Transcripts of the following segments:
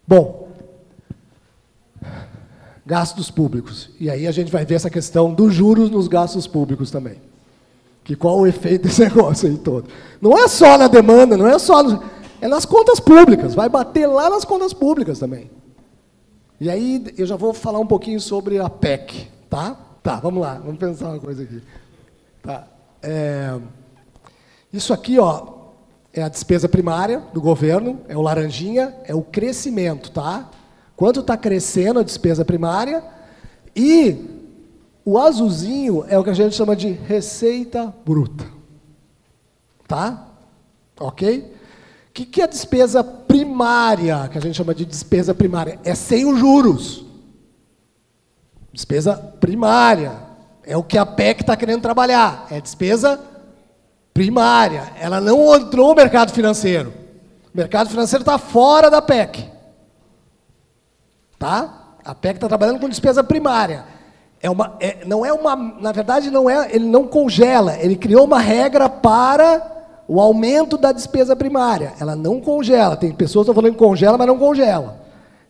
Bom, gastos públicos. E aí a gente vai ver essa questão dos juros nos gastos públicos também. Que qual o efeito desse negócio aí todo? Não é só na demanda, não é só... É nas contas públicas, vai bater lá nas contas públicas também. E aí eu já vou falar um pouquinho sobre a PEC, tá? Tá, vamos lá, vamos pensar uma coisa aqui. Tá. Isso aqui, ó, é a despesa primária do governo, é o laranjinha, é o crescimento, tá? Quanto está crescendo a despesa primária, e o azulzinho é o que a gente chama de receita bruta. Tá? Ok? O que é a despesa primária, que a gente chama de despesa primária? É sem os juros. Despesa primária. É o que a PEC está querendo trabalhar. É despesa primária. Ela não entrou no mercado financeiro. O mercado financeiro está fora da PEC. Tá? A PEC está trabalhando com despesa primária. Na verdade, ele não congela. Ele criou uma regra para o aumento da despesa primária. Ela não congela. Tem pessoas que estão falando que congela, mas não congela.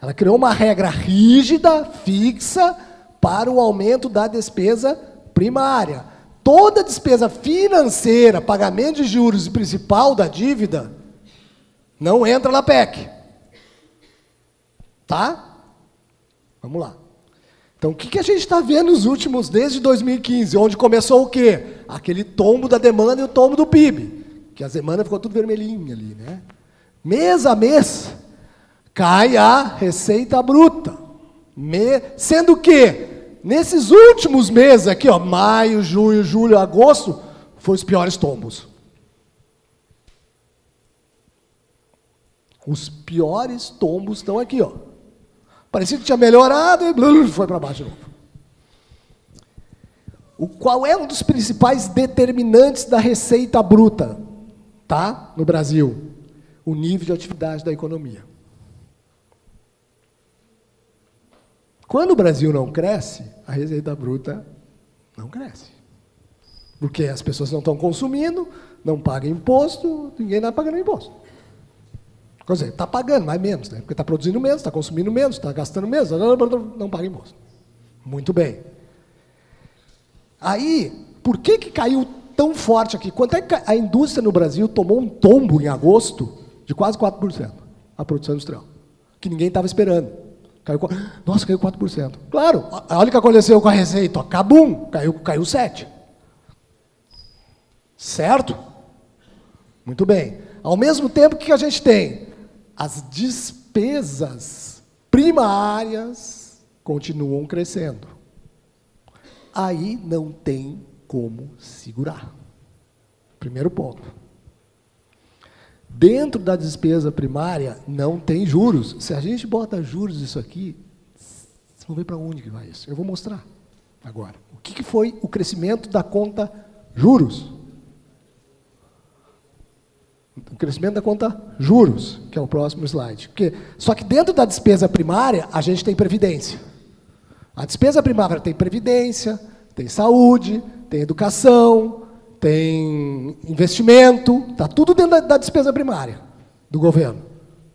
Ela criou uma regra rígida, fixa, para o aumento da despesa primária. Toda despesa financeira, pagamento de juros e principal da dívida, não entra na PEC. Tá? Vamos lá. Então, o que a gente está vendo nos últimos, desde 2015, onde começou o quê? Aquele tombo da demanda e o tombo do PIB. Que a semana ficou tudo vermelhinho ali, né? Mês a mês, cai a receita bruta. Sendo que, nesses últimos meses aqui, ó, maio, junho, julho, agosto, foram os piores tombos. Os piores tombos estão aqui, ó. Parecia que tinha melhorado e foi para baixo de novo. Qual é um dos principais determinantes da receita bruta, tá? No Brasil? O nível de atividade da economia. Quando o Brasil não cresce, a receita bruta não cresce. Porque as pessoas não estão consumindo, não pagam imposto, ninguém está pagando imposto. Quer dizer, está pagando, mas menos, né? Porque está produzindo menos, está consumindo menos, está gastando menos, não paga imposto. Muito bem. Aí, por que caiu tão forte aqui? Quanto é que a indústria no Brasil tomou um tombo em agosto de quase 4%? A produção industrial. Que ninguém estava esperando. Nossa, caiu 4%. Claro, olha o que aconteceu com a receita. Ó, cabum, caiu 7%. Certo? Muito bem. Ao mesmo tempo, o que a gente tem? As despesas primárias continuam crescendo. Aí não tem como segurar. Primeiro ponto. Dentro da despesa primária, não tem juros. Se a gente bota juros nisso aqui, vocês vão ver para onde que vai isso. Eu vou mostrar agora. O que foi o crescimento da conta juros? O crescimento da conta juros, que é o próximo slide. Só que dentro da despesa primária, a gente tem previdência. A despesa primária tem previdência, tem saúde, tem educação, tem investimento, está tudo dentro da despesa primária do governo.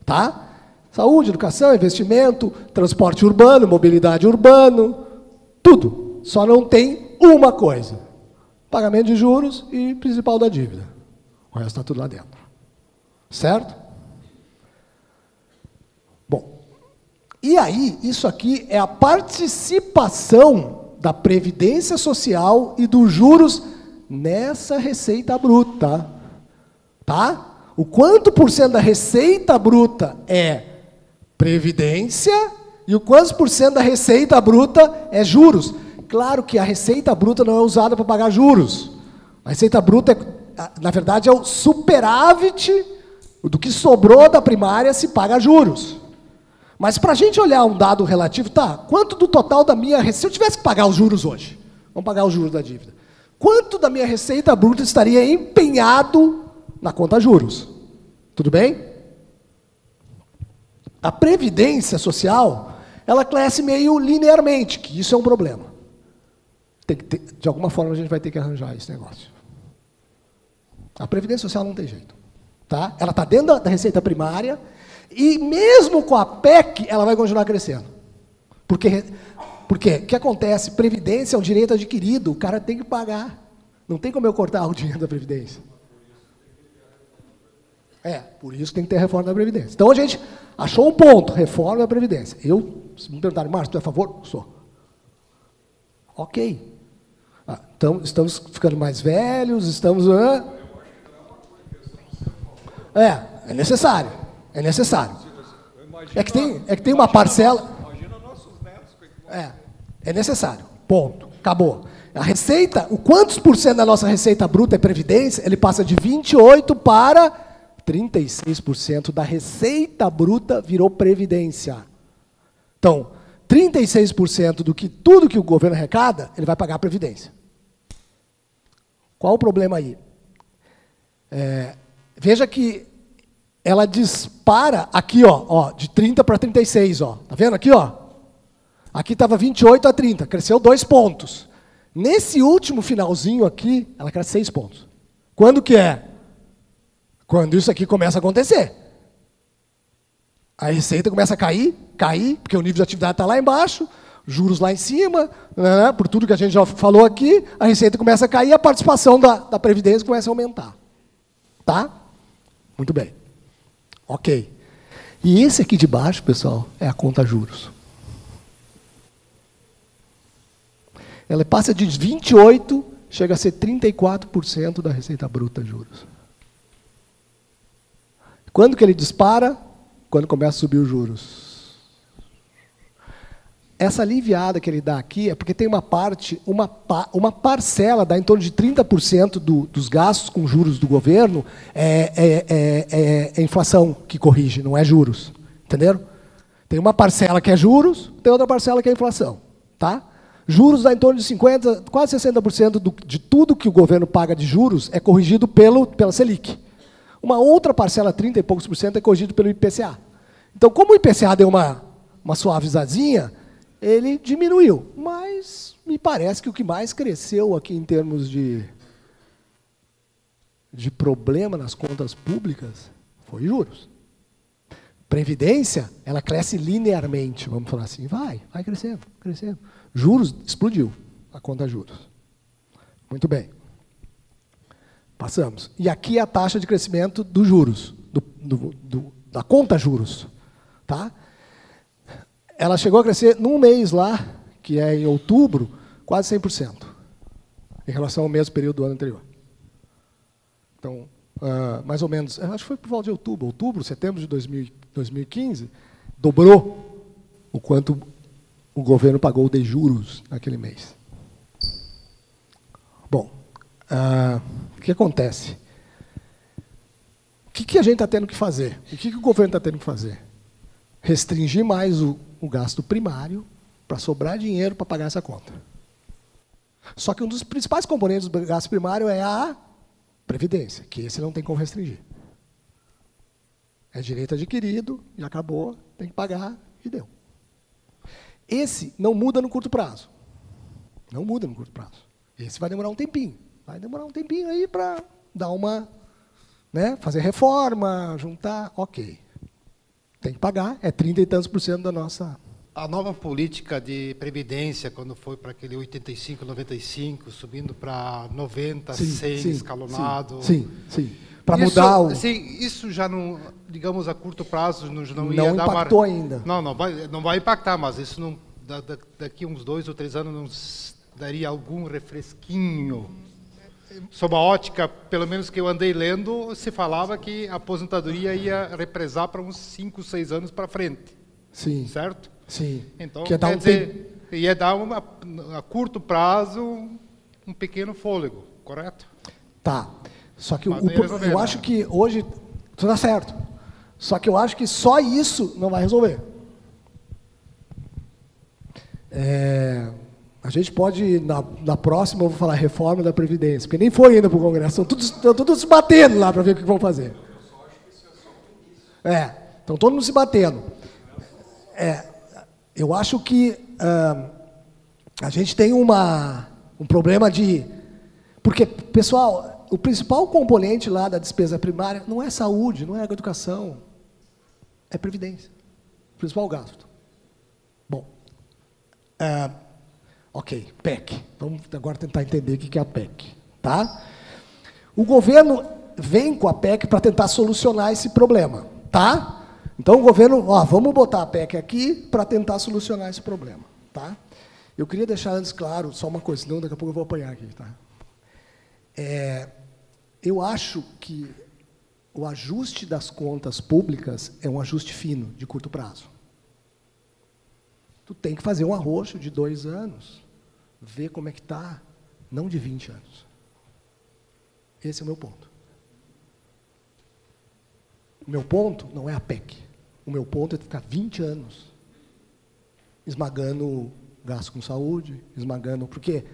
Tá? Saúde, educação, investimento, transporte urbano, mobilidade urbano, tudo. Só não tem uma coisa. Pagamento de juros e principal da dívida. O resto está tudo lá dentro. Certo? Bom, e aí, isso aqui é a participação da Previdência Social e dos juros nessa receita bruta. Tá? O quanto por cento da receita bruta é Previdência e o quanto por cento da receita bruta é juros. Claro que a receita bruta não é usada para pagar juros. A receita bruta, na verdade, é o superávit do que sobrou da primária se paga juros. Mas para a gente olhar um dado relativo, tá, quanto do total da minha receita, se eu tivesse que pagar os juros hoje, vamos pagar os juros da dívida, quanto da minha receita bruta estaria empenhado na conta juros? Tudo bem? A Previdência Social, ela cresce meio linearmente, que isso é um problema. De alguma forma a gente vai ter que arranjar esse negócio. A Previdência Social não tem jeito. Tá? Ela está dentro da receita primária E mesmo com a PEC, ela vai continuar crescendo. Porque o que acontece? Previdência é um direito adquirido, o cara tem que pagar. Não tem como eu cortar o dinheiro da Previdência. Por isso tem que ter a reforma da Previdência. Então a gente achou um ponto, reforma da Previdência. Se me perguntarem, Márcio, tu é a favor? Sou. Ok. Então, estamos ficando mais velhos, estamos... É necessário. É necessário. É que tem uma parcela... Imagina nossos netos. É necessário. Ponto. Acabou. A receita, o quantos por cento da nossa receita bruta é previdência, ele passa de 28% para 36% da receita bruta virou previdência. Então, 36% tudo que o governo arrecada, ele vai pagar a previdência. Qual o problema aí? Veja que ela dispara aqui, de 30 para 36, ó. Tá vendo aqui, ó? Aqui estava 28 a 30, cresceu 2 pontos. Nesse último finalzinho aqui, ela cresce 6 pontos. Quando que é? Quando isso aqui começa a acontecer. A receita começa a cair, porque o nível de atividade está lá embaixo, juros lá em cima, né, por tudo que a gente já falou aqui, a receita começa a cair, a participação da Previdência começa a aumentar. Tá? Muito bem. Ok. E esse aqui de baixo, pessoal, é a conta juros. Ela passa de 28%, chega a ser 34% da receita bruta juros. Quando que ele dispara? Quando começa a subir os juros. Essa aliviada que ele dá aqui é porque tem uma parte, uma parcela, dá em torno de 30% dos gastos com juros do governo, é inflação que corrige, não é juros. Entenderam? Tem uma parcela que é juros, tem outra parcela que é inflação. Tá? Juros dá em torno de 50%, quase 60% de tudo que o governo paga de juros é corrigido pela Selic. Uma outra parcela, 30 e poucos por cento, é corrigido pelo IPCA. Então, como o IPCA deu uma suavizadinha, ele diminuiu. Mas me parece que o que mais cresceu aqui em termos de problema nas contas públicas foi juros. Previdência, ela cresce linearmente, vamos falar assim. Vai crescendo, crescendo. Juros, explodiu a conta juros. Muito bem. Passamos. E aqui é a taxa de crescimento dos juros, da conta juros. Tá? Ela chegou a crescer num mês lá, que é em outubro, quase 100%, em relação ao mesmo período do ano anterior. Então, mais ou menos, acho que foi por volta de outubro, setembro de 2015, dobrou o quanto o governo pagou de juros naquele mês. Bom, o que acontece? O que a gente está tendo que fazer? O que o governo está tendo que fazer? Restringir mais o gasto primário para sobrar dinheiro para pagar essa conta. Só que um dos principais componentes do gasto primário é a Previdência, que esse não tem como restringir. É direito adquirido, e acabou, tem que pagar, e deu. Esse não muda no curto prazo. Não muda no curto prazo. Esse vai demorar um tempinho. Vai demorar um tempinho aí para dar uma... né, fazer reforma, juntar, ok. Tem que pagar, é 30 e tantos % da nossa... A nova política de previdência, quando foi para aquele 85, 95, subindo para 90, 100, escalonado... Sim. Para mudar o... Sim, isso já não, digamos, a curto prazo não ia dar... Não impactou ainda. Não vai impactar, mas isso não, daqui uns 2 ou 3 anos não daria algum refresquinho. Sob a ótica, pelo menos que eu andei lendo, se falava que a aposentadoria ia represar para uns 5, 6 anos para frente. Sim. Certo? Sim. Então, quer dizer, ia dar a curto prazo um pequeno fôlego, correto? Tá. Só que eu acho que hoje... Tudo está certo. Só que eu acho que só isso não vai resolver. A gente pode, na próxima, eu vou falar reforma da Previdência, porque nem foi ainda para o Congresso. Estão todos se batendo lá para ver o que vão fazer. Estão todo mundo se batendo. Eu acho que a gente tem um problema de... Porque, pessoal, o principal componente lá da despesa primária não é saúde, não é educação. É previdência. Principal gasto. Bom. Ok, PEC. Vamos agora tentar entender o que é a PEC. Tá? O governo vem com a PEC para tentar solucionar esse problema. Tá? Então o governo, vamos botar a PEC aqui para tentar solucionar esse problema. Tá? Eu queria deixar antes claro só uma coisa, senão daqui a pouco eu vou apanhar aqui. Tá? Eu acho que o ajuste das contas públicas é um ajuste fino, de curto prazo. Tu tem que fazer um arroxo de 2 anos, ver como é que está, não de 20 anos. Esse é o meu ponto. O meu ponto não é a PEC. O meu ponto é ficar 20 anos esmagando gasto com saúde, esmagando... Porque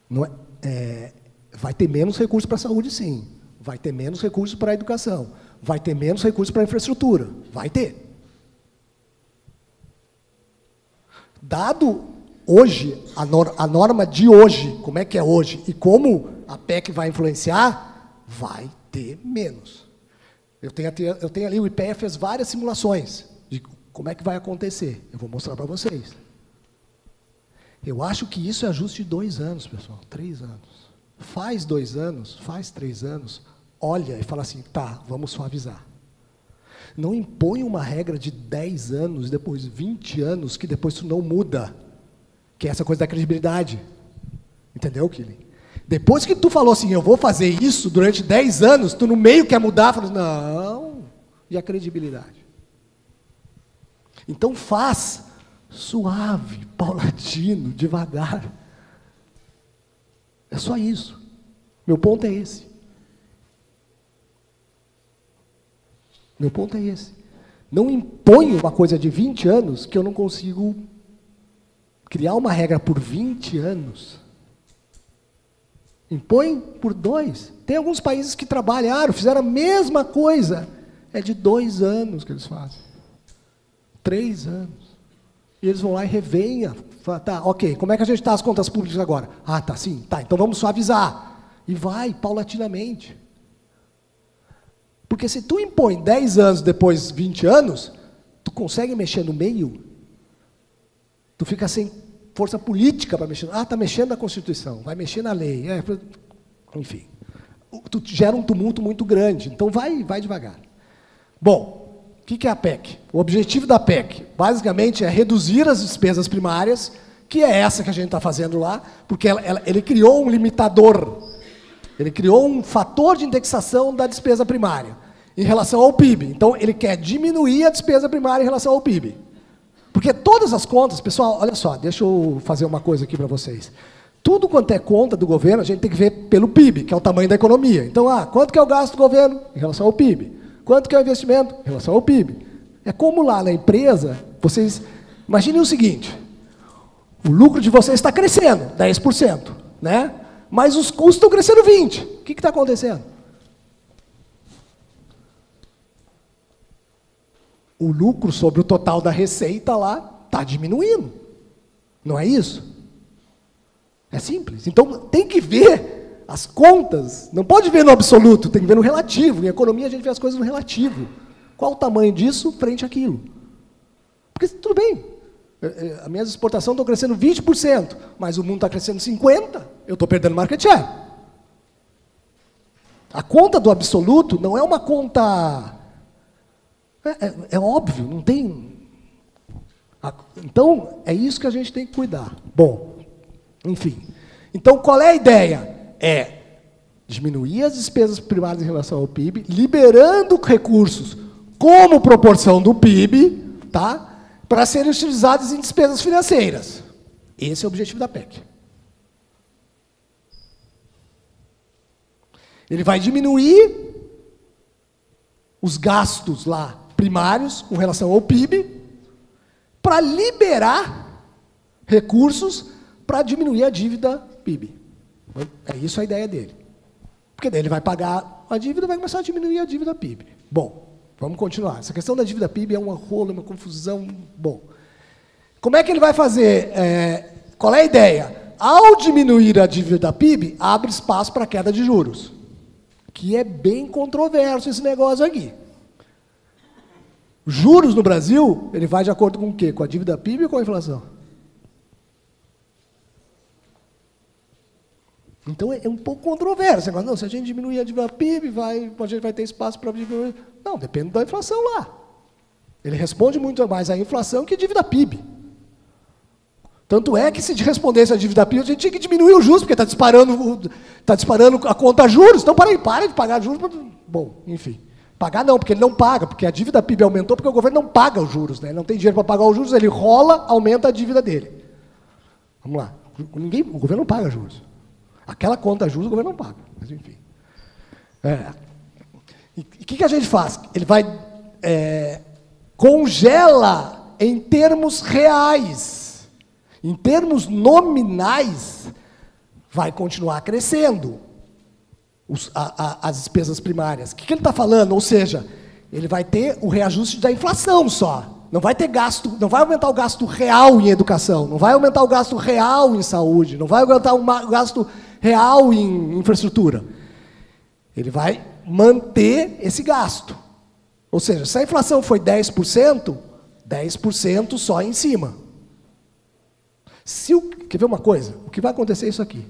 não vai ter menos recursos para a saúde, sim. Vai ter menos recursos para a educação. Vai ter menos recursos para a infraestrutura. Vai ter. Dado hoje, a norma de hoje, como é que é hoje, e como a PEC vai influenciar, vai ter menos. Eu tenho ali, o IPEA fez várias simulações de como é que vai acontecer. Eu vou mostrar para vocês. Eu acho que isso é ajuste de 2 anos, pessoal, 3 anos. Faz 2 anos, faz 3 anos, olha e fala assim, tá, vamos suavizar. Não impõe uma regra de 10 anos, depois 20 anos, que depois isso não muda. Que é essa coisa da credibilidade. Entendeu, Killing? Depois que tu falou assim, eu vou fazer isso durante 10 anos, tu no meio quer mudar, fala assim, não. E a credibilidade? Então faz suave, paulatino, devagar. É só isso. Meu ponto é esse. Meu ponto é esse. Não impõe uma coisa de 20 anos que eu não consigo criar uma regra por 20 anos. Impõe por 2. Tem alguns países que trabalharam, fizeram a mesma coisa. É de 2 anos que eles fazem. 3 anos. E eles vão lá e reveem. Tá, ok, como é que a gente está as contas públicas agora? Ah, tá, sim, tá, então vamos suavizar. E vai, paulatinamente. Porque se tu impõe 10 anos, depois 20 anos, tu consegue mexer no meio, tu fica sem força política para mexer. Está mexendo na Constituição, vai mexer na lei. Enfim, tu gera um tumulto muito grande. Então, vai devagar. Bom, o que é a PEC? O objetivo da PEC, basicamente, é reduzir as despesas primárias, que é essa que a gente está fazendo lá, porque ele criou um limitador. Ele criou um fator de indexação da despesa primária em relação ao PIB. Então, ele quer diminuir a despesa primária em relação ao PIB. Porque todas as contas, pessoal, olha só, deixa eu fazer uma coisa aqui para vocês. Tudo quanto é conta do governo, a gente tem que ver pelo PIB, que é o tamanho da economia. Então, quanto que é o gasto do governo em relação ao PIB? Quanto que é o investimento em relação ao PIB? É como lá na empresa, vocês... Imaginem o seguinte, o lucro de vocês está crescendo, 10%, né? Mas os custos estão crescendo 20%. O que está acontecendo? O lucro sobre o total da receita lá está diminuindo. Não é isso? É simples. Então, tem que ver as contas. Não pode ver no absoluto, tem que ver no relativo. Em economia, a gente vê as coisas no relativo. Qual o tamanho disso frente àquilo? Porque, tudo bem, as minhas exportações estão crescendo 20%, mas o mundo está crescendo 50%, eu estou perdendo market share. A conta do absoluto não é uma conta... É óbvio, não tem... Então, é isso que a gente tem que cuidar. Bom, enfim. Então, qual é a ideia? É diminuir as despesas primárias em relação ao PIB, liberando recursos como proporção do PIB, tá? Para serem utilizados em despesas financeiras. Esse é o objetivo da PEC. Ele vai diminuir os gastos lá primários com relação ao PIB para liberar recursos para diminuir a dívida PIB. É isso a ideia dele. Porque daí ele vai pagar a dívida e vai começar a diminuir a dívida PIB. Bom, vamos continuar. Essa questão da dívida PIB é um rolo, uma confusão. Bom, como é que ele vai fazer? Qual é a ideia? Ao diminuir a dívida PIB, abre espaço para a queda de juros. Que é bem controverso esse negócio aqui. Juros no Brasil, ele vai de acordo com o quê? Com a dívida PIB ou com a inflação? Então é um pouco controverso. Mas não, se a gente diminuir a dívida PIB, a gente vai ter espaço para diminuir. Não, depende da inflação lá. Ele responde muito mais à inflação que a dívida PIB. Tanto é que se respondesse a dívida PIB, a gente tinha que diminuir o juros, porque está disparando a conta juros. Então, para de pagar juros. Bom, enfim. Pagar não, porque ele não paga, porque a dívida PIB aumentou, porque o governo não paga os juros, né? Ele não tem dinheiro para pagar os juros, ele rola, aumenta a dívida dele. Vamos lá. O governo não paga juros. Aquela conta juros o governo não paga. Mas, enfim. E o que a gente faz? Ele vai... congela em termos reais. Em termos nominais, vai continuar crescendo as despesas primárias. O que ele está falando? Ou seja, ele vai ter o reajuste da inflação só. Não vai ter gasto, não vai aumentar o gasto real em educação, não vai aumentar o gasto real em saúde, não vai aumentar o gasto real em infraestrutura. Ele vai manter esse gasto. Ou seja, se a inflação foi 10%, 10% só em cima. Quer ver uma coisa? O que vai acontecer é isso aqui.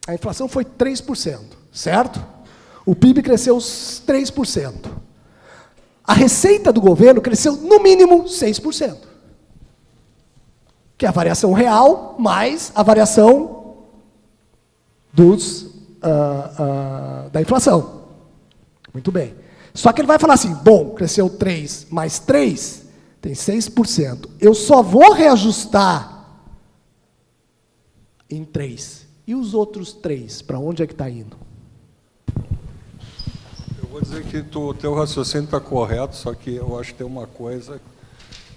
A inflação foi 3%, certo? O PIB cresceu 3%. A receita do governo cresceu no mínimo 6%. Que é a variação real mais a variação da inflação. Muito bem. Só que ele vai falar assim, bom, cresceu 3 mais 3, tem 6%. Eu só vou reajustar em 3. E os outros 3, para onde é que está indo? Eu vou dizer que o teu raciocínio está correto, só que eu acho que tem uma coisa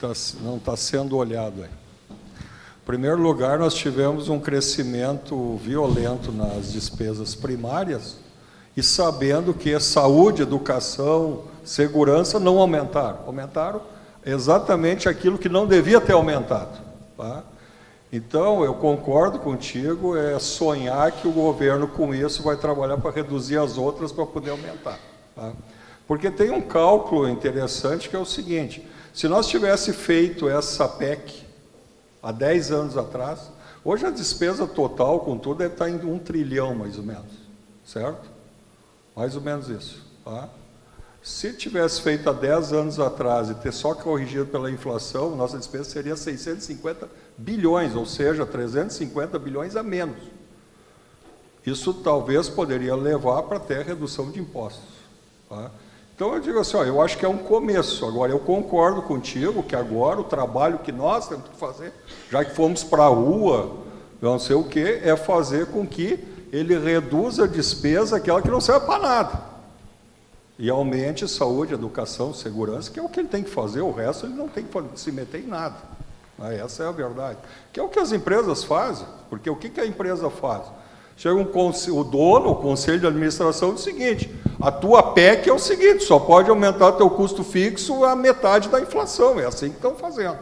que não está sendo olhado aí. Em primeiro lugar, nós tivemos um crescimento violento nas despesas primárias, e sabendo que saúde, educação, segurança não aumentaram. Aumentaram exatamente aquilo que não devia ter aumentado. Tá? Então, eu concordo contigo, é sonhar que o governo, com isso, vai trabalhar para reduzir as outras para poder aumentar. Tá? Porque tem um cálculo interessante que é o seguinte, se nós tivéssemos feito essa PEC há 10 anos atrás, hoje a despesa total, com tudo, deve estar em 1 trilhão, mais ou menos. Certo? Mais ou menos isso. Tá? Se tivesse feito há 10 anos atrás e ter só corrigido pela inflação, nossa despesa seria 650 bilhões, ou seja, 350 bilhões a menos. Isso talvez poderia levar para até redução de impostos. Tá? Então eu digo assim, ó, eu acho que é um começo. Agora, eu concordo contigo que agora o trabalho que nós temos que fazer, já que fomos para a rua, não sei o quê, é fazer com que ele reduza a despesa, aquela que não serve para nada. E aumente saúde, educação, segurança, que é o que ele tem que fazer, o resto ele não tem que se meter em nada. Essa é a verdade. Que é o que as empresas fazem, porque o que a empresa faz? Chega o dono, o conselho de administração, diz o seguinte, a tua PEC é o seguinte, só pode aumentar teu custo fixo a metade da inflação, é assim que estão fazendo.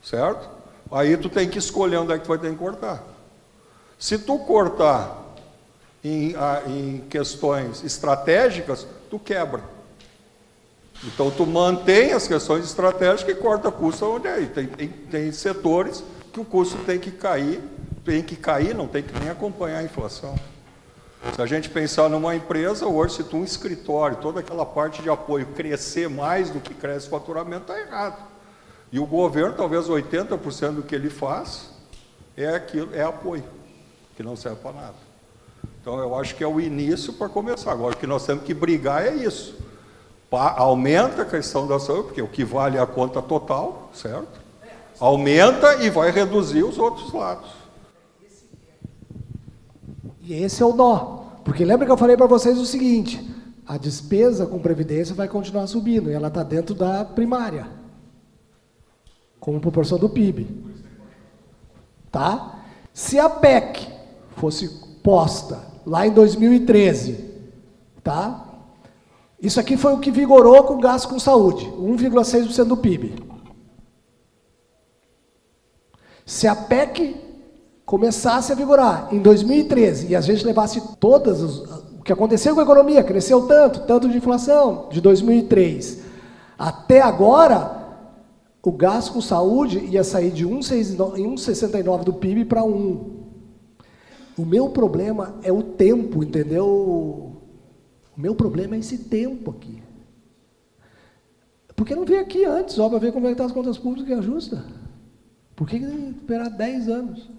Certo? Aí tu tem que escolher onde é que tu vai ter que cortar. Se tu cortar em questões estratégicas, tu quebra. Então, tu mantém as questões estratégicas e corta custo onde é. Tem setores que o custo tem que cair, não tem que nem acompanhar a inflação. Se a gente pensar numa empresa, hoje, se tu um escritório, toda aquela parte de apoio crescer mais do que cresce o faturamento, está errado. E o governo, talvez 80% do que ele faz é apoio, que não serve para nada. Então, eu acho que é o início para começar. Agora, o que nós temos que brigar é isso. Aumenta a questão da saúde, porque o que vale é a conta total, certo? Aumenta e vai reduzir os outros lados. E esse é o nó. Porque lembra que eu falei para vocês o seguinte, a despesa com previdência vai continuar subindo, e ela está dentro da primária, como proporção do PIB. Tá? Se a PEC fosse posta lá em 2013, tá? Isso aqui foi o que vigorou com gasto com saúde, 1,6% do PIB. Se a PEC começasse a vigorar em 2013 e a gente levasse todas que aconteceu com a economia, cresceu tanto de inflação, de 2003 até agora, o gasto com saúde ia sair de 1,69 do PIB para 1. O meu problema é o tempo, entendeu? O meu problema é esse tempo aqui. Por que não veio aqui antes, para ver como é que estão as contas públicas e ajusta? Por que esperar 10 anos?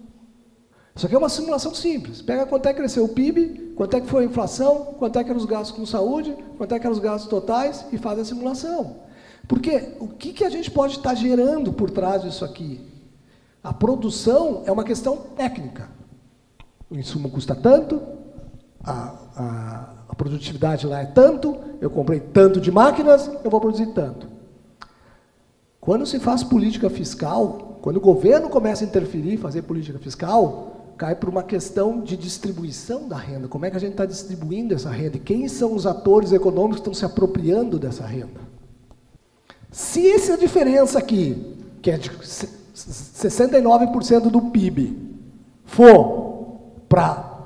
Isso aqui é uma simulação simples. Pega quanto é que cresceu o PIB, quanto é que foi a inflação, quanto é que eram os gastos com saúde, quanto é que eram os gastos totais e faz a simulação. Porque o que a gente pode estar gerando por trás disso aqui? A produção é uma questão técnica. O insumo custa tanto, a produtividade lá é tanto, eu comprei tanto de máquinas, eu vou produzir tanto. Quando se faz política fiscal, quando o governo começa a interferir, fazer política fiscal, cai por uma questão de distribuição da renda. Como é que a gente está distribuindo essa renda? E quem são os atores econômicos que estão se apropriando dessa renda? Se essa diferença aqui, que é de 69% do PIB, for para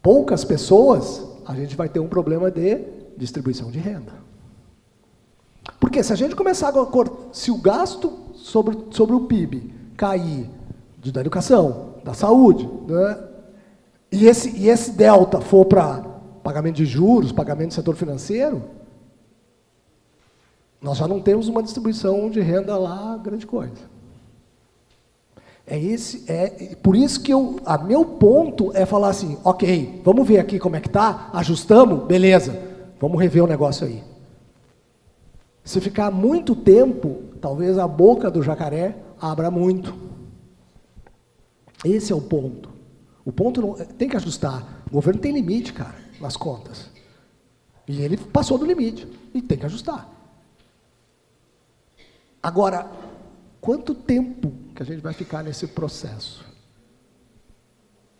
poucas pessoas, a gente vai ter um problema de distribuição de renda. Porque se a gente começar a se o gasto sobre o PIB cair da educação, da saúde, né, e esse delta for para pagamento de juros, pagamento do setor financeiro, nós já não temos uma distribuição de renda lá grande coisa. Por isso que meu ponto é falar assim, ok, vamos ver aqui como é que está, ajustamos, beleza, vamos rever o negócio aí. Se ficar muito tempo, talvez a boca do jacaré abra muito. Esse é o ponto. O ponto não, tem que ajustar. O governo tem limite, cara, nas contas. E ele passou do limite. E tem que ajustar. Agora, quanto tempo que a gente vai ficar nesse processo?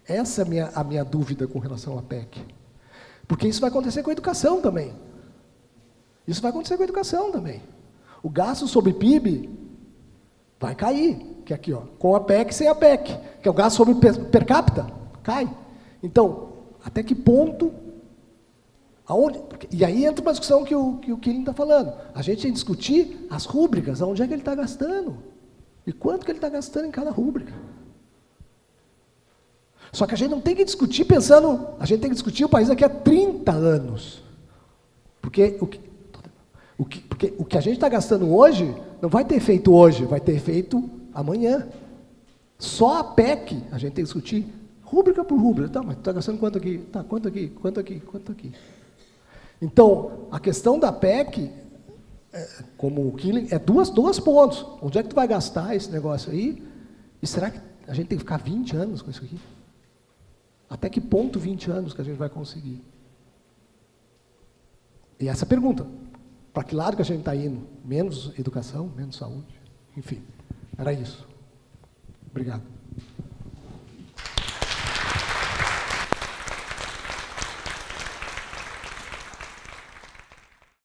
Essa é a minha dúvida com relação à PEC. Porque isso vai acontecer com a educação também. Isso vai acontecer com a educação também. O gasto sobre PIB vai cair. Que é aqui, ó, com a PEC e sem a PEC. Que é o gasto sobre per capita, cai. Então, até que ponto... E aí entra uma discussão que o Killing está falando. A gente tem que discutir as rúbricas, aonde é que ele está gastando. E quanto que ele está gastando em cada rúbrica. Só que a gente não tem que discutir pensando... A gente tem que discutir o país daqui a 30 anos. Porque o que a gente está gastando hoje, não vai ter efeito hoje, vai ter efeito amanhã. Só a PEC, a gente tem que discutir rúbrica por rúbrica. Tá, mas tu está gastando quanto aqui? Tá, quanto aqui? Quanto aqui? Quanto aqui? Então, a questão da PEC, como o Killing, é dois pontos. Onde é que tu vai gastar esse negócio aí? E será que a gente tem que ficar 20 anos com isso aqui? Até que ponto 20 anos que a gente vai conseguir? E essa pergunta, para que lado que a gente está indo? Menos educação, menos saúde? Enfim, era isso. Obrigado.